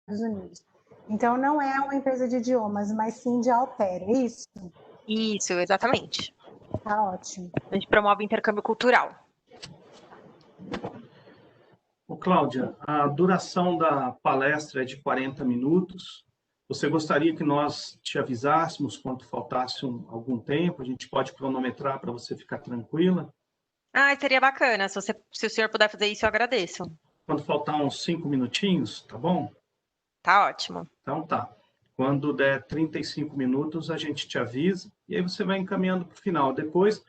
Unidos. Então, não é uma empresa de idiomas, mas sim de au pair, é isso? Isso, exatamente. Tá ótimo. A gente promove intercâmbio cultural. Ô, Cláudia, a duração da palestra é de 40 minutos. Você gostaria que nós te avisássemos quando faltasse algum tempo? A gente pode cronometrar para você ficar tranquila? Ah, seria bacana. Se o senhor puder fazer isso, eu agradeço. Quando faltar uns 5 minutinhos, tá bom? Tá ótimo. Então tá. Quando der 35 minutos, a gente te avisa e aí você vai encaminhando para o final. Depois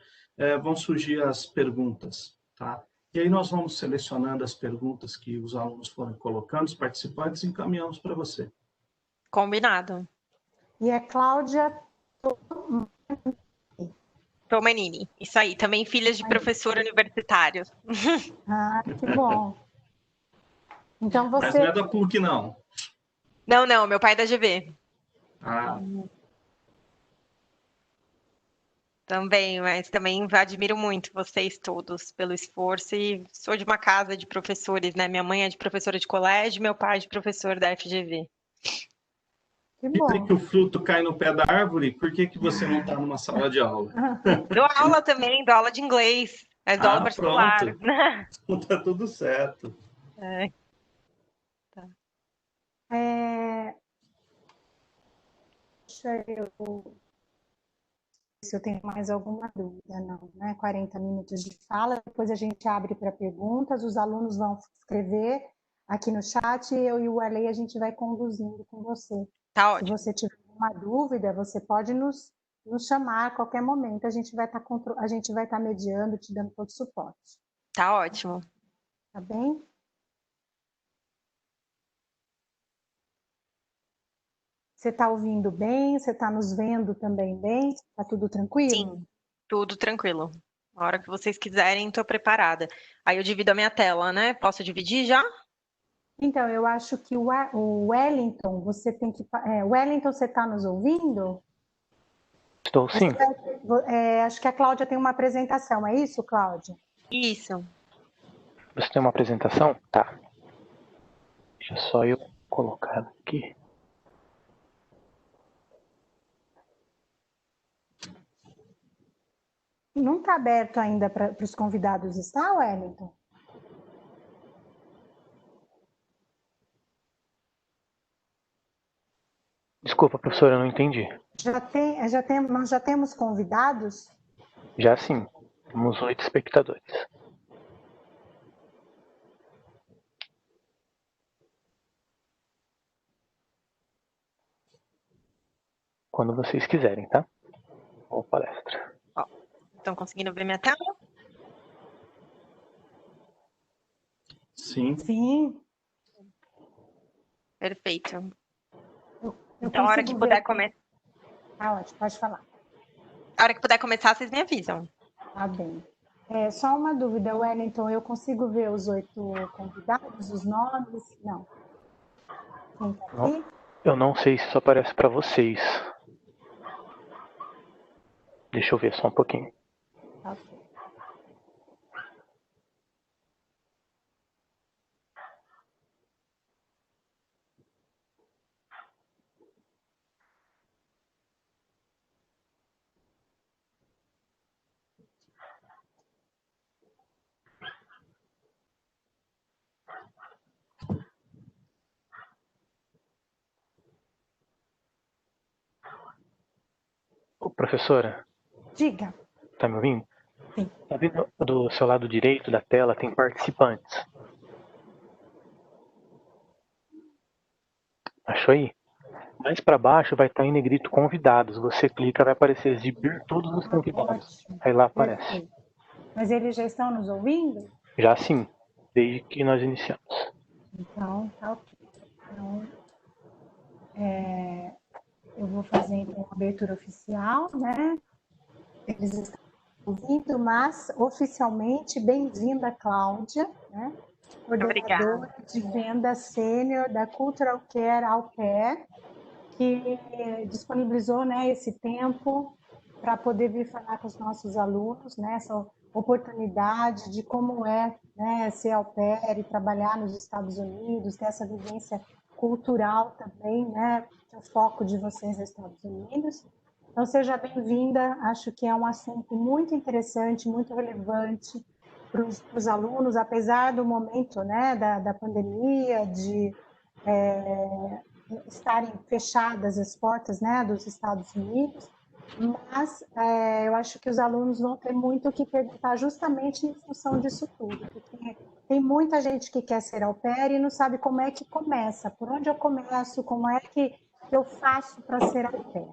vão surgir as perguntas, tá? E aí nós vamos selecionando as perguntas que os alunos foram colocando, os participantes, e encaminhamos para você. Combinado. E é Cláudia Tomanini. Isso aí. Também filhas de professor universitário. Ah, que bom. Então Mas você... não é da PUC, não. Não. Meu pai é da GV. Ah, Também, mas também admiro muito vocês todos pelo esforço e sou de uma casa de professores, né? Minha mãe é de professora de colégio, meu pai é de professor da FGV. Que dizem bom. que o fruto cai no pé da árvore, por que você não está numa sala de aula? Dou aula também, dou aula de inglês, mas dou aula particular. Pronto. Está tudo certo. É. Tá. Deixa eu... Se eu tenho mais alguma dúvida, não, né? 40 minutos de fala, depois a gente abre para perguntas, os alunos vão escrever aqui no chat, eu e o Arley, a gente vai conduzindo com você. Tá Se ótimo. você tiver alguma dúvida, você pode nos chamar a qualquer momento, a gente vai estar mediando, te dando todo o suporte. Tá ótimo. Tá bem? Você está ouvindo bem? Você está nos vendo também bem? Está tudo tranquilo? Sim, tudo tranquilo. A hora que vocês quiserem, estou preparada. Aí eu divido a minha tela, né? Posso dividir já? Então, eu acho que o Wellington, você tem que... Wellington, você está nos ouvindo? Estou sim. Acho que a Cláudia tem uma apresentação, é isso, Cláudia? Isso. Você tem uma apresentação? Tá. Deixa só eu colocar aqui. Não está aberto ainda para os convidados, está, Wellington? Desculpa, professora, eu não entendi. Nós já temos convidados? Já sim. Temos 8 espectadores. Quando vocês quiserem, tá? Boa palestra. Ó, estão conseguindo ver minha tela? Sim. Sim. Perfeito. Eu Então, a hora que puder começar. Ah, ótimo, pode falar. A hora que puder começar, vocês me avisam. Tá bem. Só uma dúvida, Wellington, eu consigo ver os 8 convidados, os nomes? Não. Quem tá aqui? Eu não sei se isso aparece para vocês. Deixa eu ver só um pouquinho. Ok. Ô, professora, Diga. tá me ouvindo? Sim. Tá vendo do seu lado direito da tela tem participantes. Achou aí? Mais para baixo vai estar em negrito convidados. Você clica, vai aparecer exibir todos os convidados. Ótimo. Aí lá aparece. Perfeito. Mas eles já estão nos ouvindo? Já sim, desde que nós iniciamos. Então, tá ok. Então, eu vou fazer então, a abertura oficial, né? Eles estão ouvindo, mas oficialmente, bem-vinda, Cláudia, né? Coordenadora de venda sênior da Cultural Care Au Pair, que disponibilizou, né, esse tempo para poder vir falar com os nossos alunos, né, essa oportunidade de como é, né, ser au pair e trabalhar nos Estados Unidos, ter essa vivência cultural também, né? O foco de vocês nos Estados Unidos. Então, seja bem-vinda. Acho que é um assunto muito interessante, muito relevante para os alunos, apesar do momento, né, da pandemia, de estarem fechadas as portas, né, dos Estados Unidos. Mas eu acho que os alunos vão ter muito o que perguntar justamente em função disso tudo, porque tem muita gente que quer ser au pair e não sabe como é que começa, por onde eu começo, como é que eu faço para ser au pair.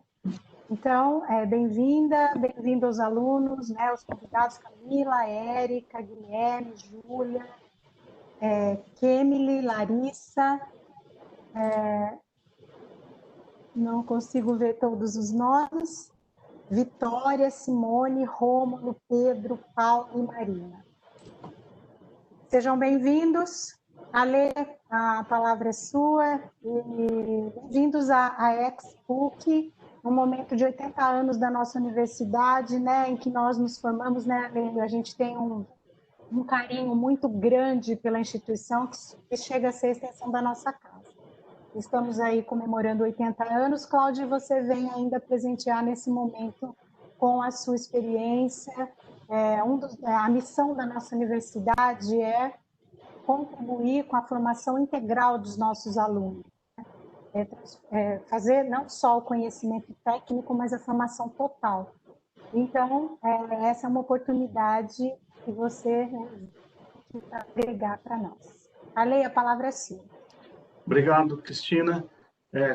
Então, bem-vinda, bem-vindo aos alunos, né, os convidados Camila, Érica, Guilherme, Júlia, Kemily, Larissa, não consigo ver todos os nomes, Vitória, Simone, Rômulo, Pedro, Paulo e Marina. Sejam bem-vindos. Ale, a palavra é sua. E bem-vindos à Ex-PUC, no momento de 80 anos da nossa universidade, né, em que nós nos formamos, né, Ale? A gente tem um carinho muito grande pela instituição que chega a ser a extensão da nossa casa. Estamos aí comemorando 80 anos. Cláudia, você vem ainda presentear nesse momento com a sua experiência. A missão da nossa universidade é contribuir com a formação integral dos nossos alunos. Fazer não só o conhecimento técnico, mas a formação total. Então, essa é uma oportunidade que você vai agregar para nós. Ale, a palavra é sua. Obrigado, Cristina.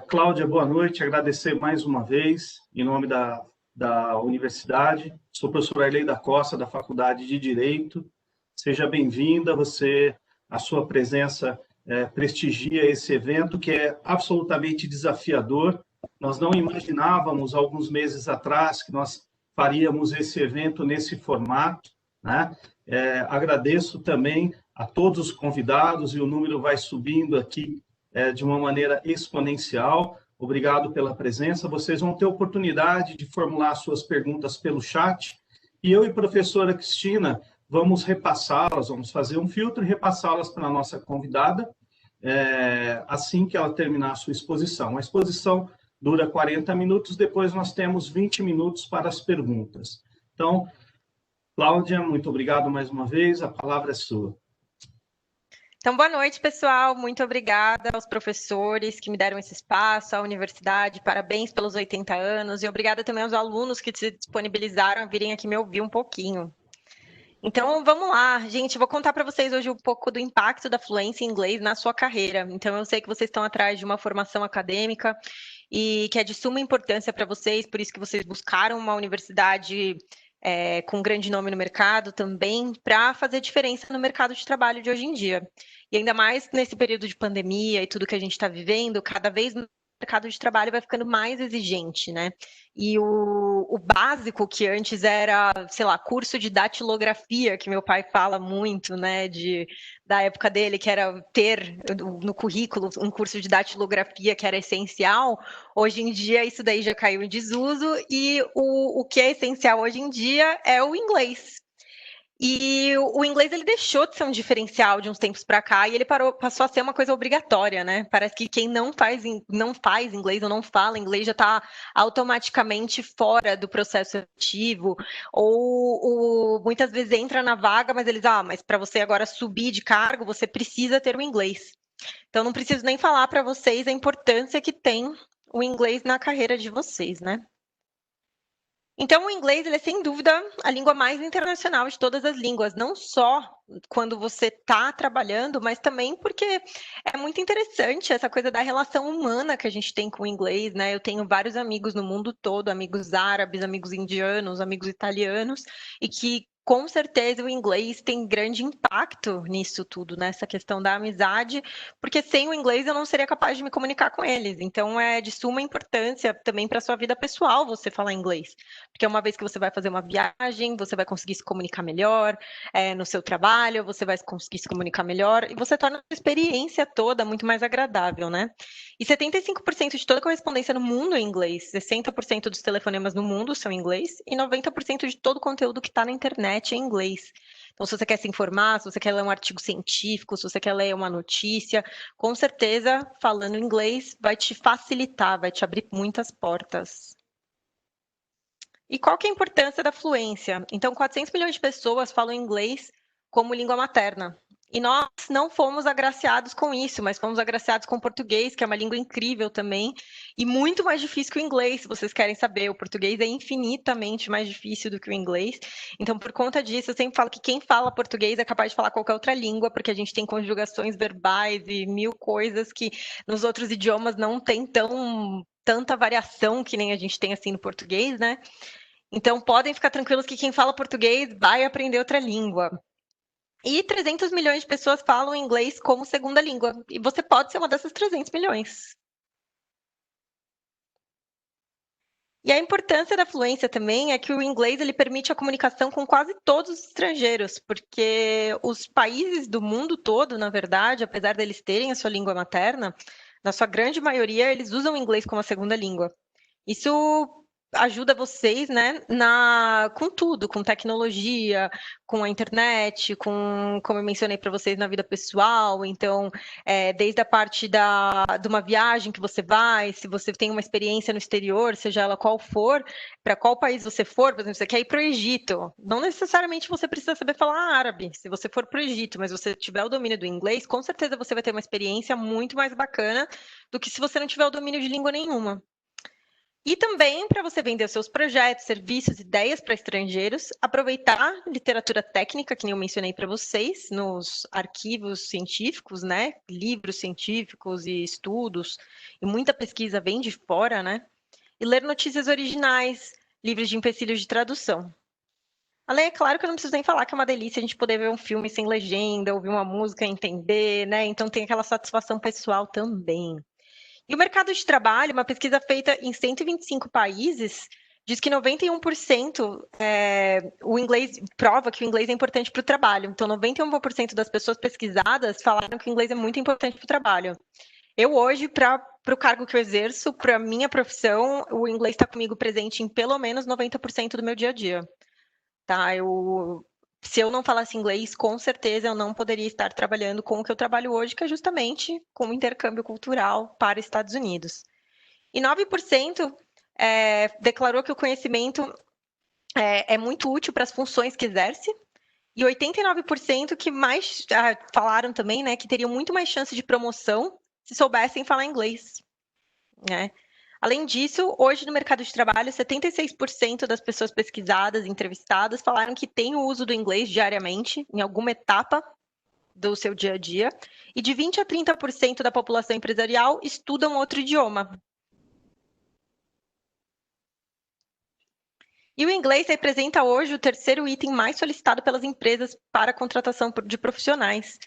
Cláudia, boa noite. Agradecer mais uma vez, em nome da universidade. Sou o professor Arley da Costa, da Faculdade de Direito. Seja bem-vinda. A sua presença prestigia esse evento, que é absolutamente desafiador. Nós não imaginávamos, alguns meses atrás, que nós faríamos esse evento nesse formato, né? Agradeço também a todos os convidados, e o número vai subindo aqui de uma maneira exponencial. Obrigado pela presença. Vocês vão ter oportunidade de formular suas perguntas pelo chat, e eu e a professora Cristina vamos repassá-las, vamos fazer um filtro e repassá-las para a nossa convidada, assim que ela terminar a sua exposição. A exposição dura 40 minutos, depois nós temos 20 minutos para as perguntas. Então, Cláudia, muito obrigado mais uma vez, a palavra é sua. Então, boa noite, pessoal. Muito obrigada aos professores que me deram esse espaço, à universidade. Parabéns pelos 80 anos e obrigada também aos alunos que se disponibilizaram a virem aqui me ouvir um pouquinho. Então, vamos lá, gente. Eu vou contar para vocês hoje um pouco do impacto da fluência em inglês na sua carreira. Então, eu sei que vocês estão atrás de uma formação acadêmica e que é de suma importância para vocês, por isso que vocês buscaram uma universidade com um grande nome no mercado também, para fazer diferença no mercado de trabalho de hoje em dia. E ainda mais nesse período de pandemia e tudo que a gente está vivendo, cada vez o mercado de trabalho vai ficando mais exigente, né? E o básico que antes era, sei lá, curso de datilografia, que meu pai fala muito, né, da época dele, que era ter no currículo um curso de datilografia que era essencial, hoje em dia isso daí já caiu em desuso, e o que é essencial hoje em dia é o inglês. E o inglês ele deixou de ser um diferencial de uns tempos para cá e ele passou a ser uma coisa obrigatória, né? Parece que quem não faz inglês ou não fala inglês já está automaticamente fora do processo ativo, ou muitas vezes entra na vaga, mas eles, mas para você agora subir de cargo, você precisa ter o inglês. Então não preciso nem falar para vocês a importância que tem o inglês na carreira de vocês, né? Então, o inglês, ele é sem dúvida a língua mais internacional de todas as línguas, não só quando você está trabalhando, mas também porque é muito interessante essa coisa da relação humana que a gente tem com o inglês, né? Eu tenho vários amigos no mundo todo, amigos árabes, amigos indianos, amigos italianos, e que com certeza o inglês tem grande impacto nisso tudo, nessa questão da amizade, porque sem o inglês eu não seria capaz de me comunicar com eles. Então é de suma importância também para a sua vida pessoal você falar inglês, porque uma vez que você vai fazer uma viagem, você vai conseguir se comunicar melhor, no seu trabalho, você vai conseguir se comunicar melhor, e você torna a experiência toda muito mais agradável, né? E 75% de toda a correspondência no mundo é em inglês, 60% dos telefonemas no mundo são em inglês, e 90% de todo o conteúdo que está na internet é em inglês. Então, se você quer se informar, se você quer ler um artigo científico, se você quer ler uma notícia, com certeza, falando inglês vai te facilitar, vai te abrir muitas portas. E qual que é a importância da fluência? Então, 400 milhões de pessoas falam inglês como língua materna. E nós não fomos agraciados com isso, mas fomos agraciados com o português, que é uma língua incrível também, e muito mais difícil que o inglês, se vocês querem saber. O português é infinitamente mais difícil do que o inglês. Então, por conta disso, eu sempre falo que quem fala português é capaz de falar qualquer outra língua, porque a gente tem conjugações verbais e mil coisas que nos outros idiomas não tem tanta variação que nem a gente tem assim no português, né? Então, podem ficar tranquilos que quem fala português vai aprender outra língua. E 300 milhões de pessoas falam inglês como segunda língua. E você pode ser uma dessas 300 milhões. E a importância da fluência também é que o inglês ele permite a comunicação com quase todos os estrangeiros, porque os países do mundo todo, na verdade, apesar deles terem a sua língua materna, na sua grande maioria, eles usam o inglês como a segunda língua. Isso ajuda vocês, né, com tudo, com tecnologia, com a internet, como eu mencionei para vocês, na vida pessoal. Então, desde a parte de uma viagem que você vai, se você tem uma experiência no exterior, seja ela qual for, para qual país você for, por exemplo, você quer ir para o Egito, não necessariamente você precisa saber falar árabe, se você for para o Egito, mas você tiver o domínio do inglês, com certeza você vai ter uma experiência muito mais bacana do que se você não tiver o domínio de língua nenhuma. E também para você vender os seus projetos, serviços, ideias para estrangeiros, aproveitar literatura técnica, que nem eu mencionei para vocês, nos arquivos científicos, né? Livros científicos e estudos, e muita pesquisa vem de fora, né? E ler notícias originais, livros de empecilhos de tradução. Além, é claro que eu não preciso nem falar que é uma delícia a gente poder ver um filme sem legenda, ouvir uma música e entender, né? Então tem aquela satisfação pessoal também. E o mercado de trabalho, uma pesquisa feita em 125 países, diz que 91% o inglês prova que o inglês é importante para o trabalho. Então, 91% das pessoas pesquisadas falaram que o inglês é muito importante para o trabalho. Eu hoje, para o cargo que eu exerço, para a minha profissão, o inglês está comigo presente em pelo menos 90% do meu dia a dia. Tá? Se eu não falasse inglês, com certeza eu não poderia estar trabalhando com o que eu trabalho hoje, que é justamente com o intercâmbio cultural para Estados Unidos. E 9% declarou que o conhecimento é muito útil para as funções que exerce, e 89% que mais falaram também, né, que teriam muito mais chance de promoção se soubessem falar inglês, né? Além disso, hoje no mercado de trabalho, 76% das pessoas pesquisadas, entrevistadas, falaram que têm o uso do inglês diariamente, em alguma etapa do seu dia a dia, e de 20% a 30% da população empresarial estudam outro idioma. E o inglês representa hoje o terceiro item mais solicitado pelas empresas para a contratação de profissionais.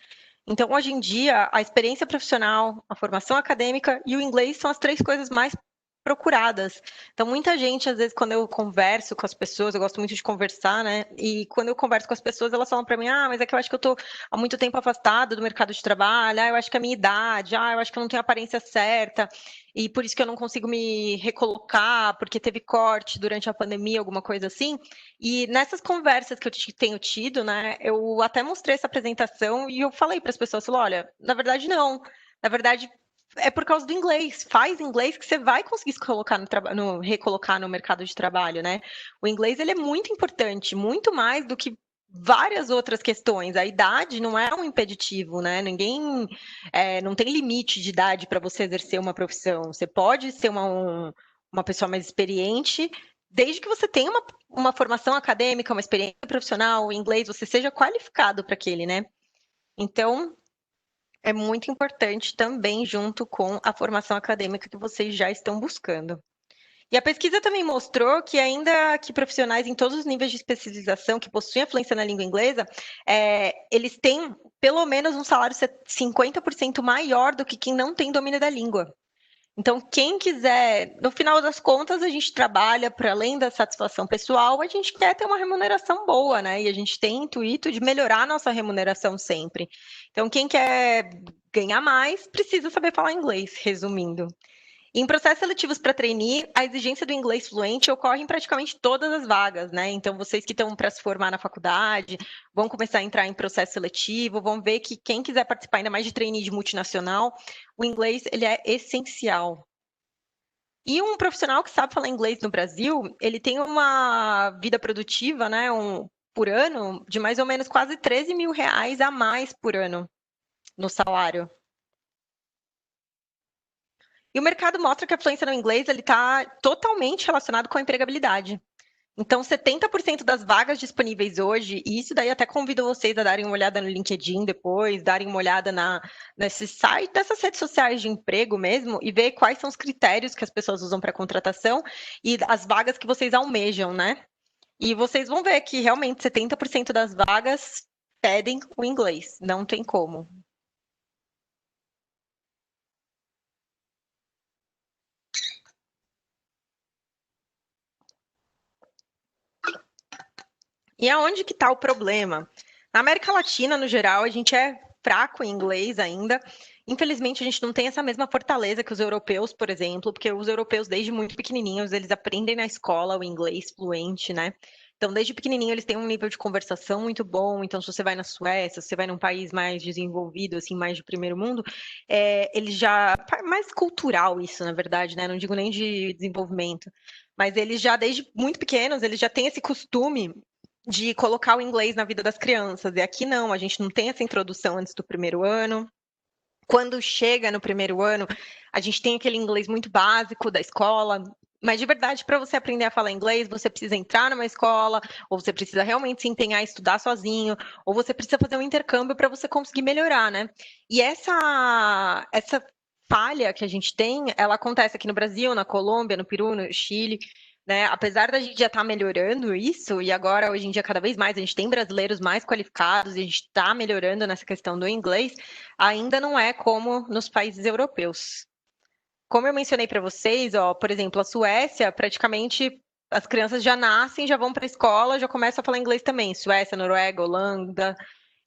Então, hoje em dia, a experiência profissional, a formação acadêmica e o inglês são as 3 coisas mais procuradas. Então, muita gente, às vezes, quando eu converso com as pessoas, eu gosto muito de conversar, né? E quando eu converso com as pessoas, elas falam para mim, mas é que eu acho que eu estou há muito tempo afastada do mercado de trabalho, eu acho que é a minha idade, eu acho que eu não tenho a aparência certa, e por isso que eu não consigo me recolocar, porque teve corte durante a pandemia, alguma coisa assim. E nessas conversas que eu tenho tido, né, eu até mostrei essa apresentação e eu falei para as pessoas, olha, na verdade não, na verdade é por causa do inglês. Faz inglês que você vai conseguir se colocar recolocar no mercado de trabalho, né? O inglês ele é muito importante, muito mais do que várias outras questões. A idade não é um impeditivo, né? Ninguém não tem limite de idade para você exercer uma profissão. Você pode ser uma pessoa mais experiente, desde que você tenha uma formação acadêmica, uma experiência profissional, o inglês, você seja qualificado para aquele, né? Então, é muito importante também junto com a formação acadêmica que vocês já estão buscando. E a pesquisa também mostrou que ainda que profissionais em todos os níveis de especialização que possuem fluência na língua inglesa, eles têm pelo menos um salário 50% maior do que quem não tem domínio da língua. Então, quem quiser, no final das contas, a gente trabalha para além da satisfação pessoal, a gente quer ter uma remuneração boa, né? E a gente tem intuito de melhorar a nossa remuneração sempre. Então, quem quer ganhar mais, precisa saber falar inglês, resumindo. Em processos seletivos para trainee, a exigência do inglês fluente ocorre em praticamente todas as vagas, né? Então, vocês que estão para se formar na faculdade, vão começar a entrar em processo seletivo, vão ver que quem quiser participar ainda mais de trainee de multinacional, o inglês ele é essencial. E um profissional que sabe falar inglês no Brasil, ele tem uma vida produtiva, né, por ano, de mais ou menos quase 13 mil reais a mais por ano no salário. E o mercado mostra que a fluência no inglês está totalmente relacionado com a empregabilidade. Então, 70% das vagas disponíveis hoje, e isso daí até convido vocês a darem uma olhada no LinkedIn depois, darem uma olhada nesse site, dessas redes sociais de emprego mesmo, e ver quais são os critérios que as pessoas usam para contratação e as vagas que vocês almejam, né? E vocês vão ver que realmente 70% das vagas pedem o inglês, não tem como. E aonde que está o problema? Na América Latina, no geral, a gente é fraco em inglês ainda. Infelizmente, a gente não tem essa mesma fortaleza que os europeus, por exemplo, porque os europeus, desde muito pequenininhos, eles aprendem na escola o inglês fluente, né? Então, desde pequenininho, eles têm um nível de conversação muito bom. Então, se você vai na Suécia, se você vai num país mais desenvolvido, assim, mais de primeiro mundo, ele já... Mais cultural isso, na verdade, né? Não digo nem de desenvolvimento. Mas eles já, desde muito pequenos, eles já têm esse costume de colocar o inglês na vida das crianças. E aqui não, a gente não tem essa introdução antes do primeiro ano. Quando chega no primeiro ano, a gente tem aquele inglês muito básico da escola. Mas de verdade, para você aprender a falar inglês, você precisa entrar numa escola, ou você precisa realmente se empenhar em estudar sozinho, ou você precisa fazer um intercâmbio para você conseguir melhorar, né? E essa falha que a gente tem, ela acontece aqui no Brasil, na Colômbia, no Peru, no Chile, né? Apesar da gente já estar melhorando isso, e agora, hoje em dia, cada vez mais, a gente tem brasileiros mais qualificados e a gente está melhorando nessa questão do inglês, ainda não é como nos países europeus. Como eu mencionei para vocês, ó, por exemplo, a Suécia, praticamente as crianças já nascem, já vão para a escola, já começam a falar inglês também. Suécia, Noruega, Holanda,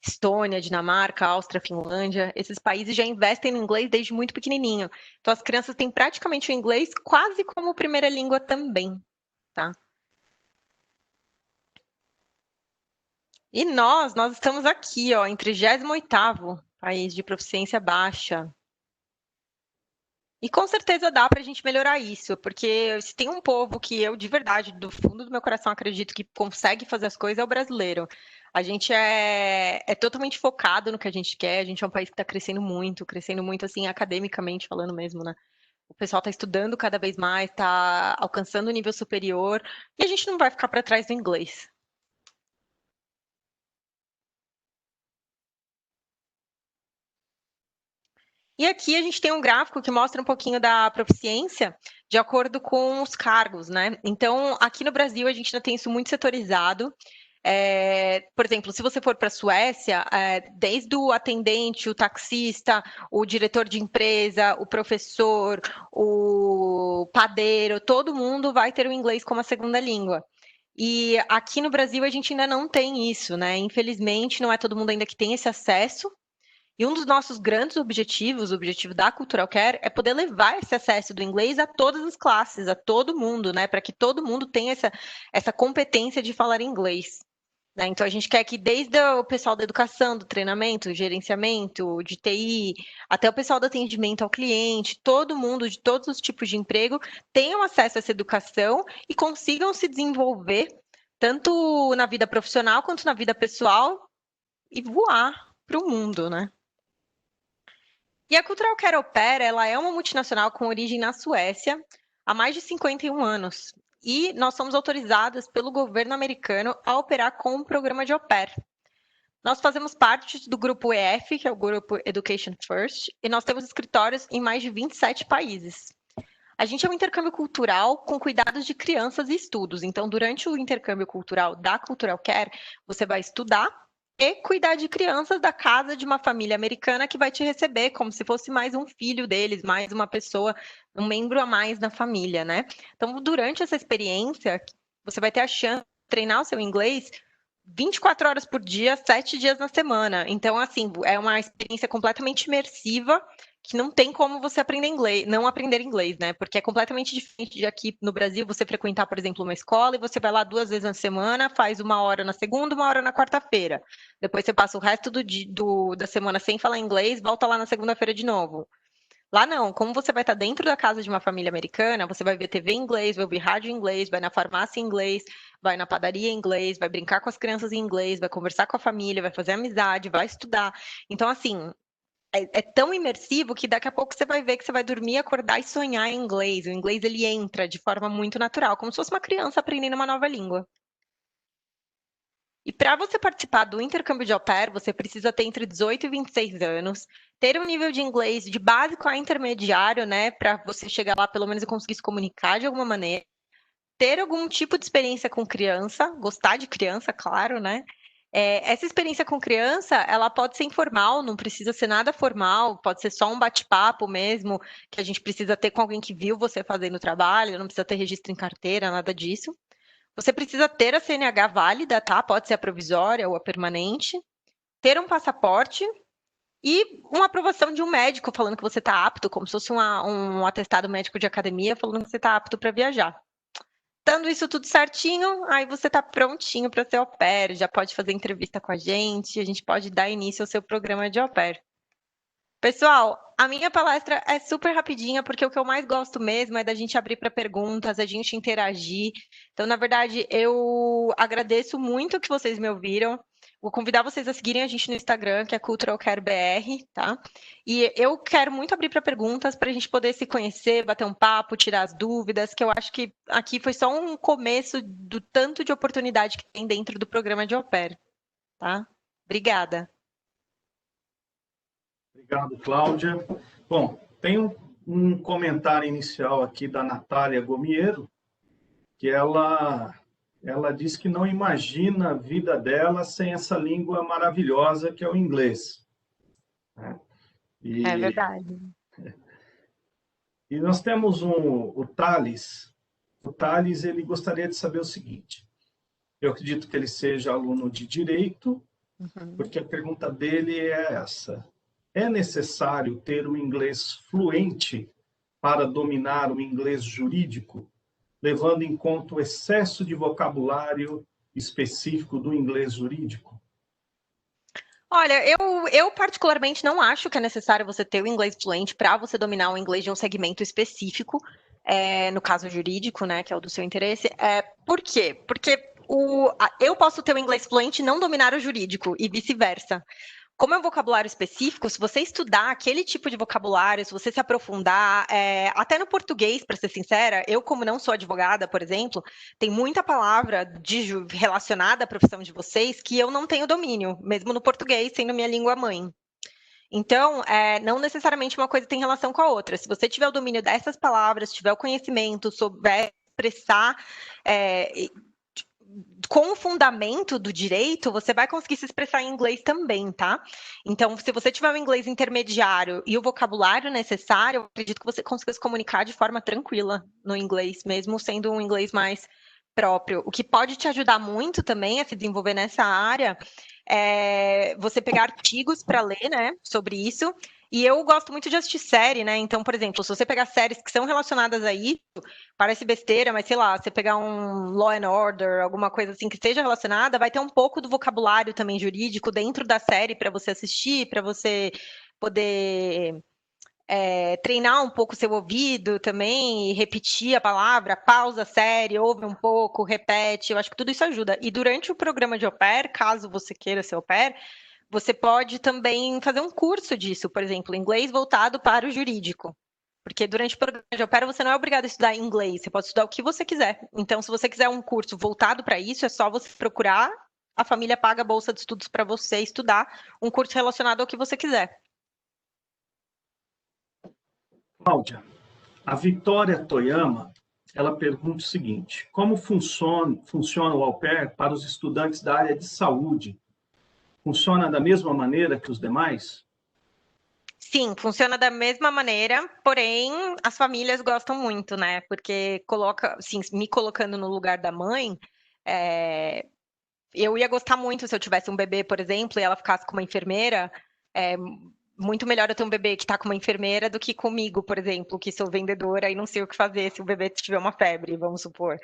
Estônia, Dinamarca, Áustria, Finlândia, esses países já investem no inglês desde muito pequenininho. Então, as crianças têm praticamente o inglês quase como primeira língua também, tá? E nós estamos aqui, ó, em 38º país de proficiência baixa. E com certeza dá para a gente melhorar isso, porque se tem um povo que eu, de verdade, do fundo do meu coração, acredito que consegue fazer as coisas, é o brasileiro. A gente é totalmente focado no que a gente quer, a gente é um país que está crescendo muito, assim, academicamente falando mesmo, né? O pessoal está estudando cada vez mais, está alcançando o nível superior, e a gente não vai ficar para trás do inglês. E aqui a gente tem um gráfico que mostra um pouquinho da proficiência de acordo com os cargos, né? Então, aqui no Brasil, a gente ainda tem isso muito setorizado. Por exemplo, se você for para a Suécia, desde o atendente, o taxista, o diretor de empresa, o professor, o padeiro, todo mundo vai ter o inglês como a segunda língua. E aqui no Brasil a gente ainda não tem isso, né? Infelizmente, não é todo mundo ainda que tem esse acesso. E um dos nossos grandes objetivos, o objetivo da Cultural Care, é poder levar esse acesso do inglês a todas as classes, a todo mundo, né? Para que todo mundo tenha essa competência de falar inglês. Né? Então, a gente quer que desde o pessoal da educação, do treinamento, gerenciamento, de TI, até o pessoal do atendimento ao cliente, todo mundo, de todos os tipos de emprego, tenham acesso a essa educação e consigam se desenvolver, tanto na vida profissional quanto na vida pessoal, e voar para o mundo, né? E a Cultural Care Au Pair, ela é uma multinacional com origem na Suécia há mais de 51 anos. E nós somos autorizadas pelo governo americano a operar com um programa de au pair. Nós fazemos parte do grupo EF, que é o grupo Education First, e nós temos escritórios em mais de 27 países. A gente é um intercâmbio cultural com cuidados de crianças e estudos. Então, durante o intercâmbio cultural da Cultural Care, você vai estudar e cuidar de crianças da casa de uma família americana que vai te receber como se fosse mais um filho deles, mais uma pessoa, um membro a mais na família, né? Então, durante essa experiência, você vai ter a chance de treinar o seu inglês 24 horas por dia, 7 dias na semana. Então, assim, é uma experiência completamente imersiva que não tem como você aprender inglês, não aprender inglês, né? Porque é completamente diferente de aqui no Brasil você frequentar, por exemplo, uma escola e você vai lá 2 vezes na semana, faz 1 hora na segunda, 1 hora na quarta-feira. Depois você passa o resto da semana sem falar inglês, volta lá na segunda-feira de novo. Lá não, como você vai estar dentro da casa de uma família americana, você vai ver TV em inglês, vai ouvir rádio em inglês, vai na farmácia em inglês, vai na padaria em inglês, vai brincar com as crianças em inglês, vai conversar com a família, vai fazer amizade, vai estudar. Então, assim, é tão imersivo que daqui a pouco você vai ver que você vai dormir, acordar e sonhar em inglês. O inglês, ele entra de forma muito natural, como se fosse uma criança aprendendo uma nova língua. E para você participar do intercâmbio de au pair, você precisa ter entre 18 e 26 anos, ter um nível de inglês de básico a intermediário, né, para você chegar lá pelo menos e conseguir se comunicar de alguma maneira, ter algum tipo de experiência com criança, gostar de criança, claro, né? Essa experiência com criança, ela pode ser informal, não precisa ser nada formal, pode ser só um bate-papo mesmo, que a gente precisa ter com alguém que viu você fazendo o trabalho, não precisa ter registro em carteira, nada disso. Você precisa ter a CNH válida, tá? Pode ser a provisória ou a permanente. Ter um passaporte e uma aprovação de um médico falando que você está apto, como se fosse um atestado médico de academia falando que você está apto para viajar. Dando isso tudo certinho, aí você está prontinho para ser au pair, já pode fazer entrevista com a gente pode dar início ao seu programa de au pair. Pessoal, a minha palestra é super rapidinha, porque o que eu mais gosto mesmo é da gente abrir para perguntas, a gente interagir. Então, na verdade, eu agradeço muito que vocês me ouviram. Vou convidar vocês a seguirem a gente no Instagram, que é CulturalCareBR, tá? E eu quero muito abrir para perguntas, para a gente poder se conhecer, bater um papo, tirar as dúvidas, que eu acho que aqui foi só um começo do tanto de oportunidade que tem dentro do programa de au pair, tá? Obrigada. Obrigado, Cláudia. Bom, tem um comentário inicial aqui da Natália Gomiero, que ela diz que não imagina a vida dela sem essa língua maravilhosa que é o inglês. É verdade. E nós temos o Thales. O Thales, ele gostaria de saber o seguinte. Eu acredito que ele seja aluno de Direito, porque a pergunta dele é essa. É necessário ter um inglês fluente para dominar o inglês jurídico, levando em conta o excesso de vocabulário específico do inglês jurídico? Olha, eu particularmente não acho que é necessário você ter o inglês fluente para você dominar o inglês de um segmento específico, no caso jurídico, né, que é o do seu interesse. Por quê? Porque eu posso ter o inglês fluente e não dominar o jurídico, e vice-versa. Como é um vocabulário específico, se você estudar aquele tipo de vocabulário, se você se aprofundar, até no português, para ser sincera, eu, como não sou advogada, por exemplo, tem muita palavra relacionada à profissão de vocês que eu não tenho domínio, mesmo no português, sendo minha língua mãe. Então, não necessariamente uma coisa tem relação com a outra. Se você tiver o domínio dessas palavras, tiver o conhecimento, souber expressar com o fundamento do direito, você vai conseguir se expressar em inglês também, tá? Então, se você tiver o inglês intermediário e o vocabulário necessário, eu acredito que você consiga se comunicar de forma tranquila no inglês, mesmo sendo um inglês mais próprio. O que pode te ajudar muito também a se desenvolver nessa área é você pegar artigos para ler, né, sobre isso. E eu gosto muito de assistir série, né? Então, por exemplo, se você pegar séries que são relacionadas a isso, parece besteira, mas sei lá, você pegar um Law and Order, alguma coisa assim que esteja relacionada, vai ter um pouco do vocabulário também jurídico dentro da série para você assistir, para você poder treinar um pouco o seu ouvido também, e repetir a palavra, pausa a série, ouve um pouco, repete. Eu acho que tudo isso ajuda. E durante o programa de au pair, caso você queira ser au pair, você pode também fazer um curso disso, por exemplo, inglês voltado para o jurídico. Porque durante o programa de au pair você não é obrigado a estudar inglês, você pode estudar o que você quiser. Então, se você quiser um curso voltado para isso, é só você procurar, a família paga a bolsa de estudos para você estudar um curso relacionado ao que você quiser. Cláudia, a Vitória Toyama, ela pergunta o seguinte: como funciona o au pair para os estudantes da área de saúde? Funciona da mesma maneira que os demais? Sim, funciona da mesma maneira, porém as famílias gostam muito, né? Porque assim, me colocando no lugar da mãe, eu ia gostar muito se eu tivesse um bebê, por exemplo, e ela ficasse com uma enfermeira. muito melhor eu ter um bebê que está com uma enfermeira do que comigo, por exemplo, que sou vendedora e não sei o que fazer se o bebê tiver uma febre, vamos supor,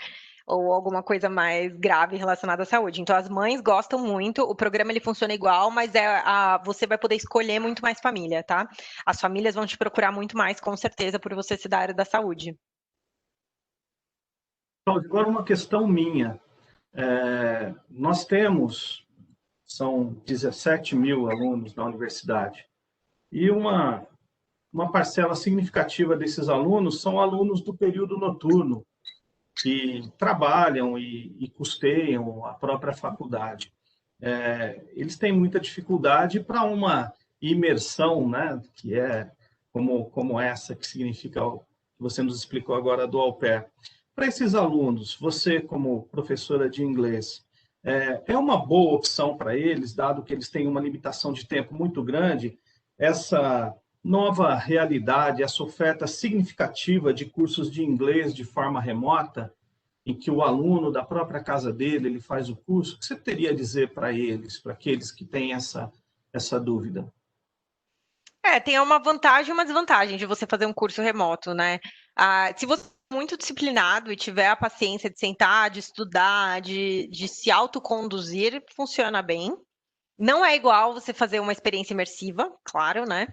ou alguma coisa mais grave relacionada à saúde. Então, as mães gostam muito, o programa ele funciona igual, mas você vai poder escolher muito mais família, tá? As famílias vão te procurar muito mais, com certeza, por você ser da área da saúde. Agora, uma questão minha. Nós são 17 mil alunos na universidade, e uma parcela significativa desses alunos são alunos do período noturno, que trabalham e custeiam a própria faculdade. Eles têm muita dificuldade para uma imersão, né, que é como essa, que significa o que você nos explicou agora do au pair. Para esses alunos, você, como professora de inglês, é uma boa opção para eles, dado que eles têm uma limitação de tempo muito grande, essa nova realidade, essa oferta significativa de cursos de inglês de forma remota, em que o aluno da própria casa dele ele faz o curso, o que você teria a dizer para eles, para aqueles que têm essa dúvida? Tem uma vantagem e uma desvantagem de você fazer um curso remoto, né? Se você é muito disciplinado e tiver a paciência de sentar, de estudar, de se autoconduzir, funciona bem. Não é igual você fazer uma experiência imersiva, claro, né?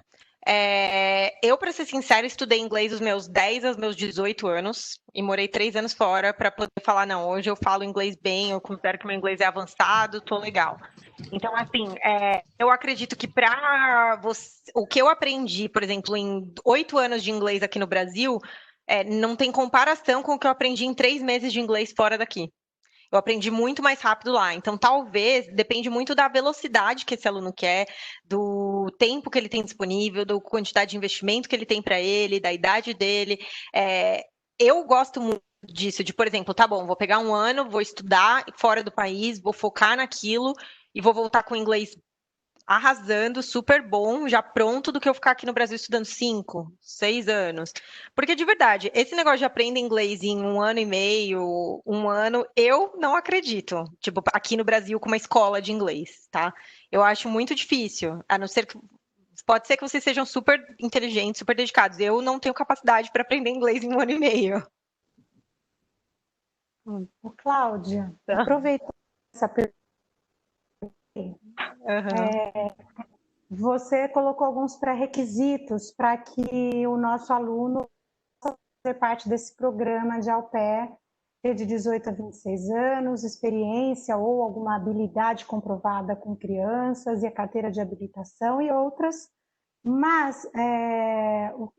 Eu, para ser sincera, estudei inglês dos meus 10 aos meus 18 anos e morei 3 anos fora para poder falar, não, hoje eu falo inglês bem, eu considero que meu inglês é avançado, tô legal. Então, assim, eu acredito que para o que eu aprendi, por exemplo, em 8 anos de inglês aqui no Brasil, não tem comparação com o que eu aprendi em 3 meses de inglês fora daqui. Eu aprendi muito mais rápido lá. Então, talvez, depende muito da velocidade que esse aluno quer, do tempo que ele tem disponível, da quantidade de investimento que ele tem para ele, da idade dele. Eu gosto muito disso, de, por exemplo, tá bom, vou pegar um ano, vou estudar fora do país, vou focar naquilo e vou voltar com o inglês arrasando, super bom, já pronto, do que eu ficar aqui no Brasil estudando 5, 6 anos. Porque, de verdade, esse negócio de aprender inglês em 1 ano e meio, 1 ano, eu não acredito. Tipo, aqui no Brasil com uma escola de inglês, tá? Eu acho muito difícil, a não ser que... Pode ser que vocês sejam super inteligentes, super dedicados. Eu não tenho capacidade para aprender inglês em 1 ano e meio. Cláudia, aproveitando essa pergunta, você colocou alguns pré-requisitos para que o nosso aluno possa fazer parte desse programa de au pair, ter de 18 a 26 anos, experiência ou alguma habilidade comprovada com crianças e a carteira de habilitação e outras. Mas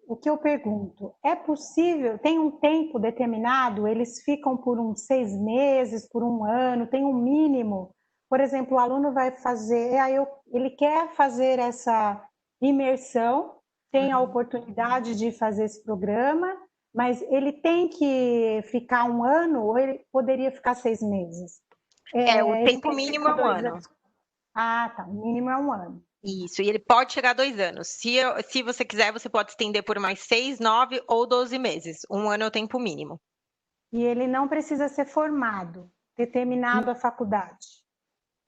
o que eu pergunto, é possível, tem um tempo determinado, eles ficam por uns 6 meses, por 1 ano, tem um mínimo? Por exemplo, o aluno vai fazer, ele quer fazer essa imersão, tem a oportunidade de fazer esse programa, mas ele tem que ficar 1 ano ou ele poderia ficar 6 meses? O tempo mínimo é 1 ano. Ah, tá, o mínimo é 1 ano. Isso, e ele pode chegar a 2 anos. Se você quiser, você pode estender por mais 6, 9 ou 12 meses. 1 ano é o tempo mínimo. E ele não precisa ser formado, ter terminado a faculdade?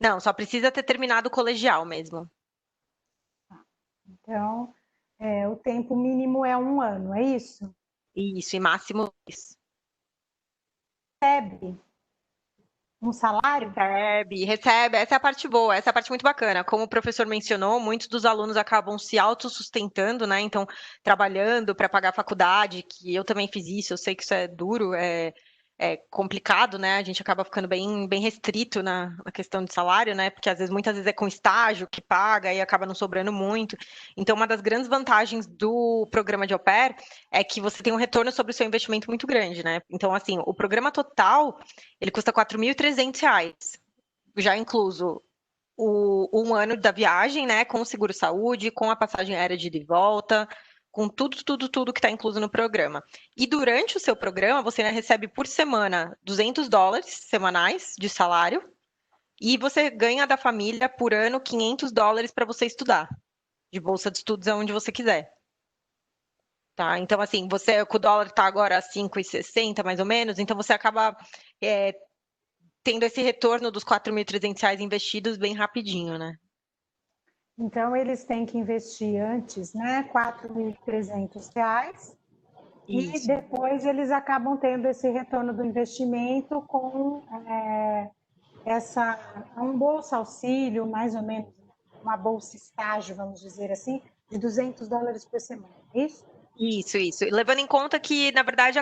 Não, só precisa ter terminado o colegial mesmo. Então, o tempo mínimo é 1 ano, é isso? Isso, e máximo isso. Recebe um salário? Recebe. Essa é a parte boa, essa é a parte muito bacana. Como o professor mencionou, muitos dos alunos acabam se autossustentando, né? Então, trabalhando para pagar a faculdade, que eu também fiz isso, eu sei que isso é duro, é complicado, né? A gente acaba ficando bem restrito na questão de salário, né? Porque muitas vezes é com estágio que paga e acaba não sobrando muito. Então, uma das grandes vantagens do programa de au pair é que você tem um retorno sobre o seu investimento muito grande, né? Então, assim, o programa total, ele custa R$ 4.300, já incluso 1 ano da viagem, né? Com o seguro-saúde, com a passagem aérea de ida e volta, com tudo que está incluso no programa. E durante o seu programa, você recebe por semana $200 semanais de salário e você ganha da família por ano $500 para você estudar, de bolsa de estudos aonde você quiser. Tá? Então, assim, o dólar está agora a 5,60 mais ou menos, então você acaba tendo esse retorno dos R$ 4.300 investidos bem rapidinho, né? Então, eles têm que investir antes, né, R$ 4.300, e depois eles acabam tendo esse retorno do investimento com um bolsa auxílio, mais ou menos, uma bolsa estágio, vamos dizer assim, de $200 por semana, é isso? Isso. E levando em conta que, na verdade,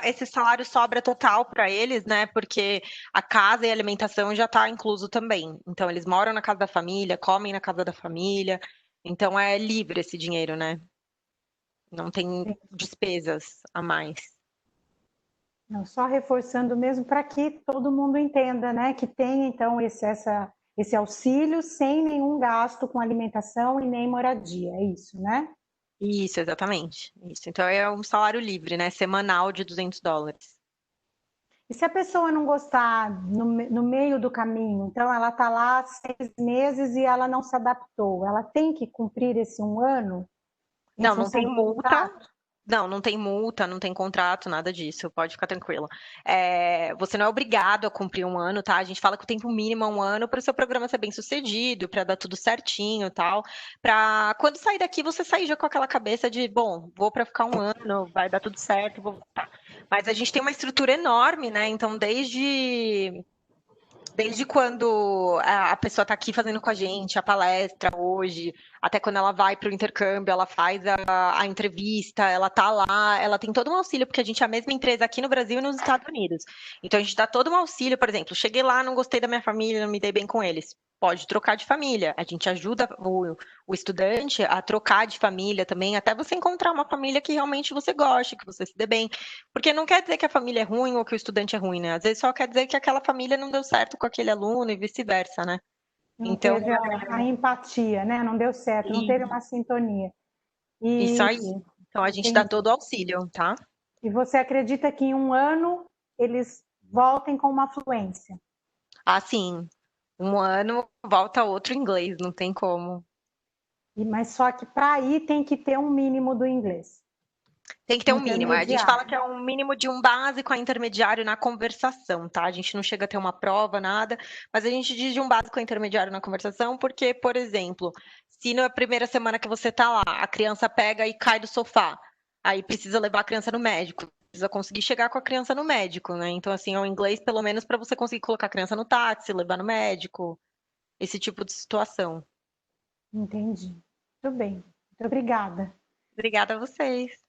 esse salário sobra total para eles, né? Porque a casa e a alimentação já está incluso também. Então, eles moram na casa da família, comem na casa da família. Então, é livre esse dinheiro, né? Não tem despesas a mais. Não, só reforçando mesmo para que todo mundo entenda, né? Que tem, então, esse auxílio sem nenhum gasto com alimentação e nem moradia, é isso, né? Isso, exatamente. Isso. Então, é um salário livre, né? Semanal de $200. E se a pessoa não gostar no meio do caminho, então ela está lá 6 meses e ela não se adaptou, ela tem que cumprir esse 1 ano em Não, não função tem do multa. contrato? Não tem multa, não tem contrato, nada disso. Pode ficar tranquila. Você não é obrigado a cumprir 1 ano, tá? A gente fala que o tempo mínimo é 1 ano para o seu programa ser bem sucedido, para dar tudo certinho, tal. Para quando sair daqui, você sair já com aquela cabeça de, bom, vou para ficar 1 ano, vai dar tudo certo, vou voltar. Mas a gente tem uma estrutura enorme, né? Então, desde quando a pessoa está aqui fazendo com a gente a palestra hoje, até quando ela vai para o intercâmbio, ela faz a entrevista, ela está lá, ela tem todo um auxílio, porque a gente é a mesma empresa aqui no Brasil e nos Estados Unidos. Então, a gente dá todo um auxílio, por exemplo, cheguei lá, não gostei da minha família, não me dei bem com eles. Pode trocar de família. A gente ajuda o estudante a trocar de família também, até você encontrar uma família que realmente você goste, que você se dê bem. Porque não quer dizer que a família é ruim ou que o estudante é ruim, né? Às vezes só quer dizer que aquela família não deu certo com aquele aluno e vice-versa, né? Não Então, teve a empatia, né? Não deu certo, não teve uma sintonia. isso E, aí. Então, a gente dá entendi. todo o auxílio, tá? E você acredita que em 1 ano eles voltem com uma fluência? Assim, 1 ano volta outro inglês, não tem como. Mas só que para ir tem que ter um mínimo do inglês. Tem que ter um mínimo. A gente fala Intermediário. que é um mínimo de um básico a intermediário na conversação, tá? A gente não chega a ter uma prova, nada, mas a gente diz de um básico a intermediário na conversação, porque, por exemplo, se na primeira semana que você tá lá, a criança pega e cai do sofá, aí precisa levar a criança no médico, precisa conseguir chegar com a criança no médico, né? Então, assim, é o inglês, pelo menos, para você conseguir colocar a criança no táxi, levar no médico, esse tipo de situação. Entendi. Muito bem. Muito obrigada. Obrigada a vocês.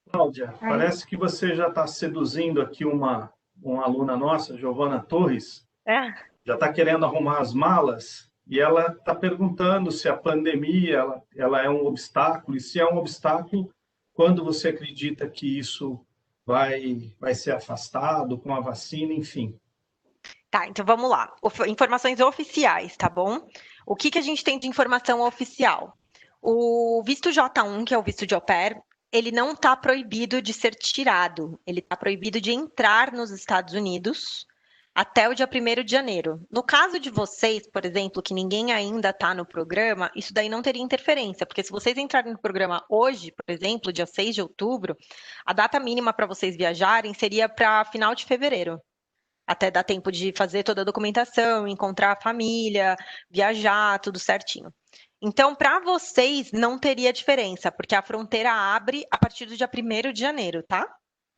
Cláudia, Aí, parece que você já está seduzindo aqui uma aluna nossa, Giovana Torres, É. já está querendo arrumar as malas e ela está perguntando se a pandemia ela é um obstáculo e se é um obstáculo, quando você acredita que isso vai ser afastado com a vacina, enfim. Tá, então vamos lá. Informações oficiais, tá bom? O que a gente tem de informação oficial? O visto J1, que é o visto de au pair, ele não está proibido de ser tirado. Ele está proibido de entrar nos Estados Unidos até o dia 1º de janeiro. No caso de vocês, por exemplo, que ninguém ainda está no programa, isso daí não teria interferência, porque se vocês entrarem no programa hoje, por exemplo, dia 6 de outubro, a data mínima para vocês viajarem seria para final de fevereiro. Até dar tempo de fazer toda a documentação, encontrar a família, viajar, tudo certinho. Então, para vocês, não teria diferença, porque a fronteira abre a partir do dia 1º de janeiro, tá?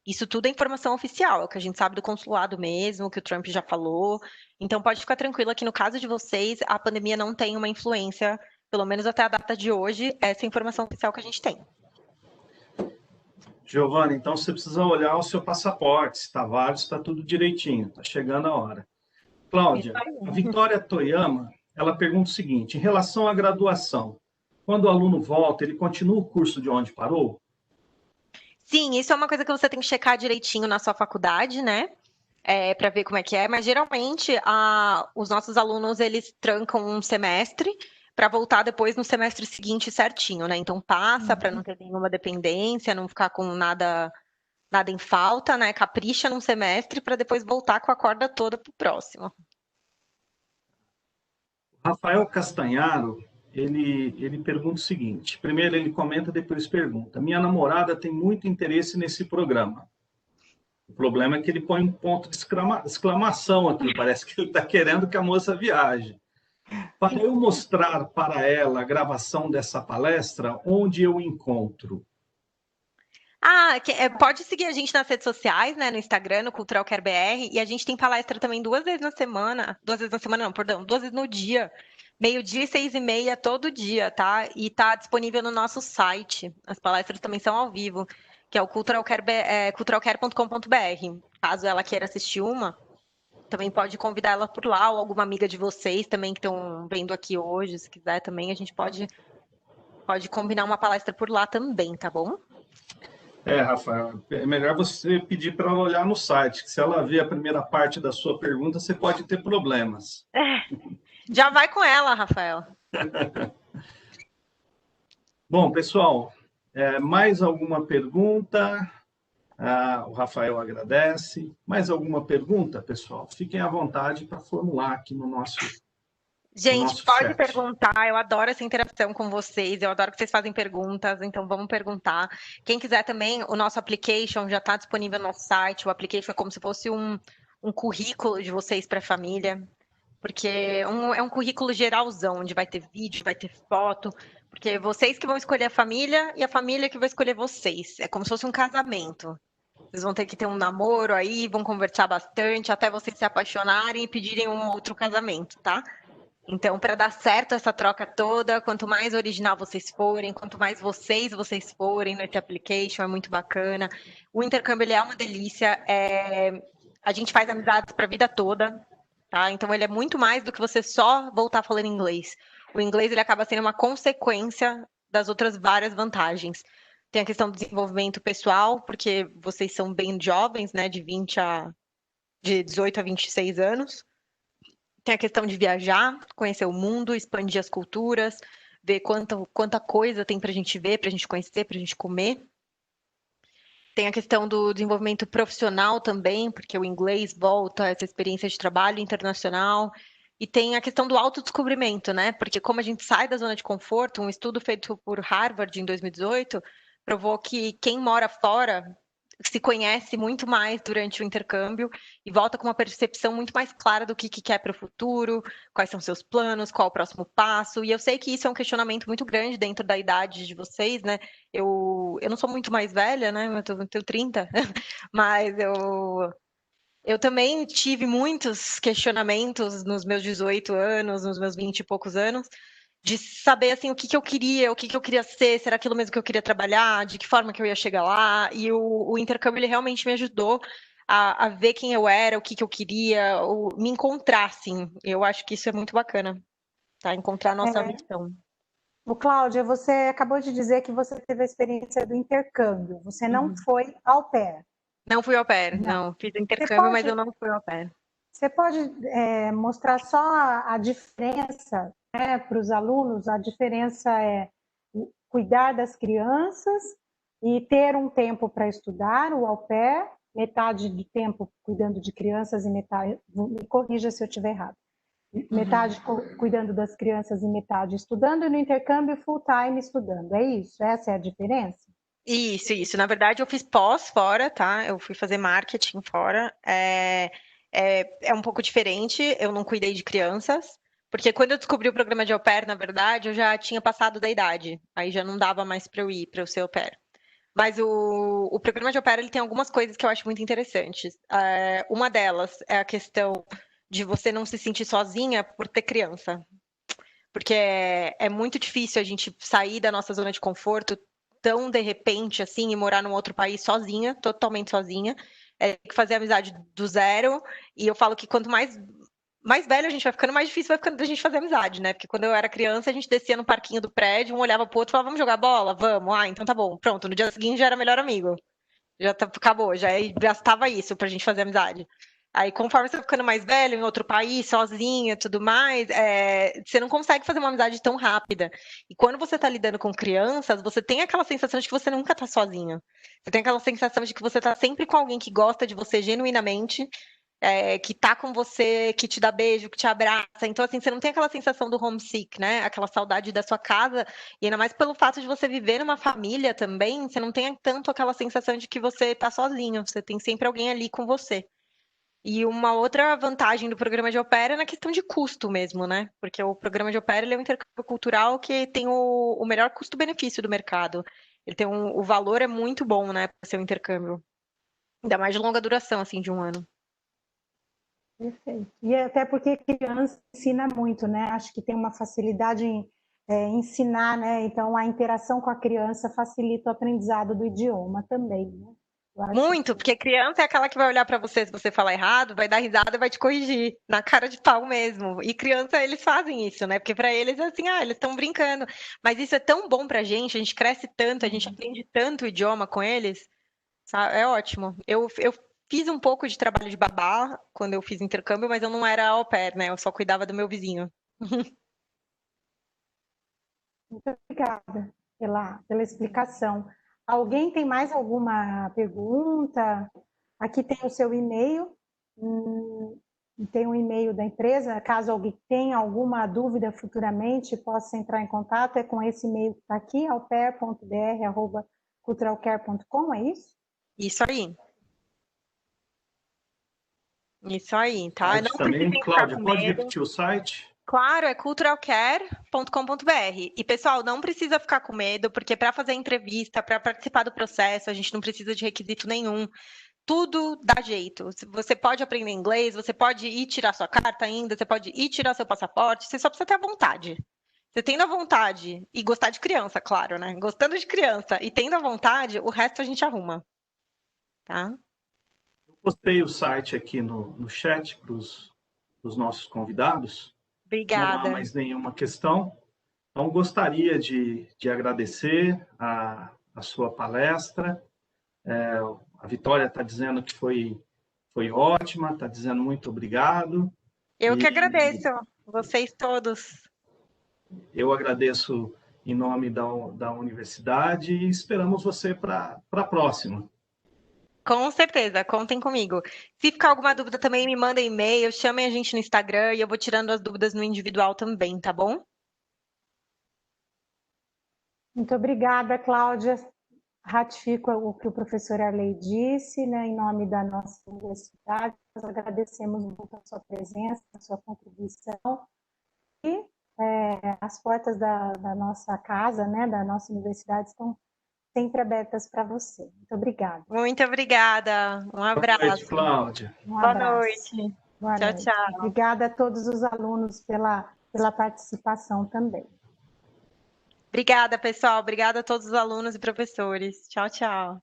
Isso tudo é informação oficial, é o que a gente sabe do consulado mesmo, que o Trump já falou. Então, pode ficar tranquila que no caso de vocês, a pandemia não tem uma influência, pelo menos até a data de hoje, essa é a informação oficial que a gente tem. Giovana, então você precisa olhar o seu passaporte, se está válido, se está tudo direitinho, está chegando a hora. Cláudia, a Vitória Toyama, ela pergunta o seguinte, em relação à graduação, quando o aluno volta, ele continua o curso de onde parou? Sim, isso é uma coisa que você tem que checar direitinho na sua faculdade, né? Para ver como é que é, mas geralmente os nossos alunos eles trancam um semestre para voltar depois no semestre seguinte certinho, né? Então passa para não ter nenhuma dependência, não ficar com nada em falta, né? Capricha num semestre para depois voltar com a corda toda pro próximo. Rafael Castanharo, ele pergunta o seguinte, primeiro ele comenta, depois pergunta, minha namorada tem muito interesse nesse programa. O problema é que ele põe um ponto de exclamação aqui, parece que ele está querendo que a moça viaje. Para eu mostrar para ela a gravação dessa palestra, onde eu encontro? Pode seguir a gente nas redes sociais, né? No Instagram, no Cultural Care BR, e a gente tem palestra também 2 vezes na semana não, perdão, 2 vezes no dia, meio-dia e 6h30, todo dia, tá? E tá disponível no nosso site. As palestras também são ao vivo, que é o culturalcare.com.br. Caso ela queira assistir uma, também pode convidar ela por lá, ou alguma amiga de vocês também que estão vendo aqui hoje, se quiser também, a gente pode combinar uma palestra por lá também, tá bom? Rafael, é melhor você pedir para ela olhar no site, que se ela ver a primeira parte da sua pergunta, você pode ter problemas. Já vai com ela, Rafael. Bom, pessoal, mais alguma pergunta? O Rafael agradece. Mais alguma pergunta, pessoal? Fiquem à vontade para formular aqui no nosso Gente, pode chat. perguntar, eu adoro essa interação com vocês, eu adoro que vocês fazem perguntas, então vamos perguntar. Quem quiser também, o nosso application já está disponível no nosso site, o application é como se fosse um currículo de vocês para a família, porque é um currículo geralzão, onde vai ter vídeo, vai ter foto, porque vocês que vão escolher a família e a família que vai escolher vocês, é como se fosse um casamento. Vocês vão ter que ter um namoro aí, vão conversar bastante, até vocês se apaixonarem e pedirem um outro casamento, tá? Então, para dar certo essa troca toda, quanto mais original vocês forem, quanto mais vocês forem nesse application, é muito bacana. O intercâmbio ele é uma delícia, a gente faz amizades para a vida toda, tá? Então, ele é muito mais do que você só voltar falando inglês. O inglês ele acaba sendo uma consequência das outras várias vantagens. Tem a questão do desenvolvimento pessoal, porque vocês são bem jovens, né? De 18 a 26 anos. Tem a questão de viajar, conhecer o mundo, expandir as culturas, ver quanta coisa tem para a gente ver, para a gente conhecer, para a gente comer. Tem a questão do desenvolvimento profissional também, porque o inglês volta, essa experiência de trabalho internacional. E tem a questão do autodescobrimento, né? Porque como a gente sai da zona de conforto, um estudo feito por Harvard em 2018 provou que quem mora fora se conhece muito mais durante o intercâmbio e volta com uma percepção muito mais clara do que quer para o futuro, quais são seus planos, qual o próximo passo. E eu sei que isso é um questionamento muito grande dentro da idade de vocês, né? Eu não sou muito mais velha, né? Eu tenho 30, mas eu também tive muitos questionamentos nos meus 18 anos, nos meus 20 e poucos anos, de saber assim o que eu queria, o que eu queria ser, será aquilo mesmo que eu queria trabalhar, de que forma que eu ia chegar lá. E o intercâmbio ele realmente me ajudou a ver quem eu era, o que eu queria, me encontrar, assim. Eu acho que isso é muito bacana, tá? Encontrar a nossa missão. O Cláudia, você acabou de dizer que você teve a experiência do intercâmbio. Você não foi au pair. Não fui au pair, não. Fiz intercâmbio, mas eu não fui au pair. Você pode mostrar só a diferença, né, para os alunos? A diferença é cuidar das crianças e ter um tempo para estudar, o au pair, metade do tempo cuidando de crianças e metade, me corrija se eu estiver errado, metade cuidando das crianças e metade estudando, e no intercâmbio full time estudando, é isso? Essa é a diferença? Isso. Na verdade, eu fiz pós fora, tá? Eu fui fazer marketing fora. É um pouco diferente, eu não cuidei de crianças, porque quando eu descobri o programa de au pair, na verdade, eu já tinha passado da idade. Aí já não dava mais para eu ir, para eu ser au pair. Mas o programa de au pair, ele tem algumas coisas que eu acho muito interessantes. Uma delas é a questão de você não se sentir sozinha por ter criança. Porque é muito difícil a gente sair da nossa zona de conforto tão de repente assim e morar num outro país sozinha, totalmente sozinha. É que fazer amizade do zero. E eu falo que quanto mais velho a gente vai ficando, mais difícil vai ficando a gente fazer amizade, né? Porque quando eu era criança, a gente descia no parquinho do prédio, um olhava pro outro e falava, vamos jogar bola? Vamos. Então tá bom. Pronto, no dia seguinte já era melhor amigo. Acabou, já gastava isso pra gente fazer amizade. Aí, conforme você vai ficando mais velho, em outro país, sozinha e tudo mais, você não consegue fazer uma amizade tão rápida. E quando você tá lidando com crianças, você tem aquela sensação de que você nunca tá sozinho. Você tem aquela sensação de que você tá sempre com alguém que gosta de você genuinamente, que tá com você, que te dá beijo, que te abraça. Então, assim, você não tem aquela sensação do homesick, né? Aquela saudade da sua casa. E ainda mais pelo fato de você viver numa família também, você não tem tanto aquela sensação de que você tá sozinho. Você tem sempre alguém ali com você. E uma outra vantagem do programa de au pair é na questão de custo mesmo, né? Porque o programa de au pair ele é um intercâmbio cultural que tem o melhor custo-benefício do mercado. Ele tem o valor é muito bom, né, para ser um intercâmbio. Ainda mais de longa duração, assim, de um ano. Perfeito. E até porque criança ensina muito, né? Acho que tem uma facilidade em ensinar, né? Então, a interação com a criança facilita o aprendizado do idioma também, né? Muito, porque criança é aquela que vai olhar para você se você falar errado, vai dar risada e vai te corrigir, na cara de pau mesmo. E criança, eles fazem isso, né? Porque para eles é assim, eles estão brincando. Mas isso é tão bom pra gente, a gente cresce tanto, a gente aprende tanto o idioma com eles, sabe? É ótimo. Eu fiz um pouco de trabalho de babá quando eu fiz intercâmbio, mas eu não era au pair, né? Eu só cuidava do meu vizinho. Muito obrigada pela explicação. Alguém tem mais alguma pergunta? Aqui tem o seu e-mail, tem um e-mail da empresa. Caso alguém tenha alguma dúvida futuramente, possa entrar em contato. É com esse e-mail que está aqui, aupair.br@culturalcare.com, é isso? Isso aí. Isso aí, tá? Não Também, precisem ficar Cláudia, com pode medo. repetir o site? Claro, é culturalcare.com.br. E, pessoal, não precisa ficar com medo, porque para fazer entrevista, para participar do processo, a gente não precisa de requisito nenhum. Tudo dá jeito. Você pode aprender inglês, você pode ir tirar sua carta ainda, você pode ir tirar seu passaporte, você só precisa ter a vontade. Você tendo a vontade e gostar de criança, claro, né? Gostando de criança e tendo a vontade, o resto a gente arruma. Tá? Eu postei o site aqui no chat para os nossos convidados. Não há Obrigada. mais nenhuma questão. Então, gostaria de agradecer a sua palestra. A Vitória está dizendo que foi ótima, está dizendo muito obrigado. Eu que E agradeço, vocês todos. eu agradeço em nome da universidade e esperamos você para a próxima. Com certeza, contem comigo. Se ficar alguma dúvida também, me mandem e-mail, chamem a gente no Instagram e eu vou tirando as dúvidas no individual também, tá bom? Muito obrigada, Cláudia. Ratifico o que o professor Arley disse, né, em nome da nossa universidade. Nós agradecemos muito a sua presença, a sua contribuição. E as portas da nossa casa, né, da nossa universidade, estão sempre abertas para você. Muito obrigada. Muito obrigada. Um abraço. Boa noite, Cláudia. Um abraço. Boa noite. Boa Tchau, noite. tchau. Obrigada a todos os alunos pela participação também. Obrigada, pessoal. Obrigada a todos os alunos e professores. Tchau, tchau.